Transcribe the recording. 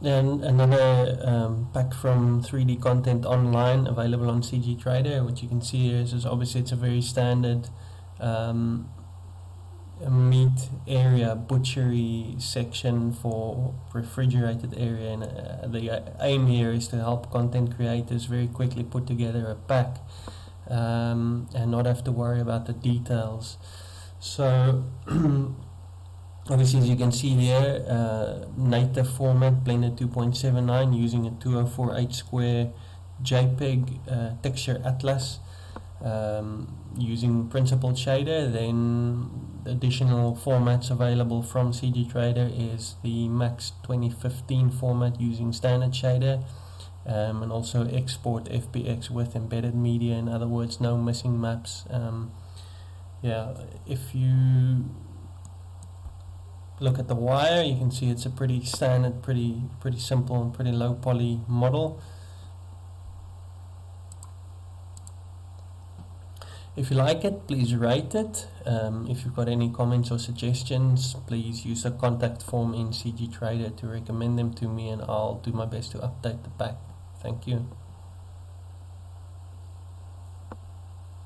Then another pack from 3D Content Online, available on Cgtrader. What you can see here is obviously it's a very standard meat area, butchery section for refrigerated area, and the aim here is to help content creators very quickly put together a pack and not have to worry about the details. So obviously, as you can see here, native format blended 2.79 using a 204H square JPEG texture atlas, using principled shader. Then additional formats available from Cgtrader is the Max 2015 format using standard shader, and also export FBX with embedded media. In other words, no missing maps. Yeah, if you look at the wire, you can see it's a pretty standard, pretty simple and pretty low poly model. If you like it, please rate it. If you've got any comments or suggestions, please use the contact form in Cgtrader to recommend them to me, and I'll do my best to update the pack. Thank you.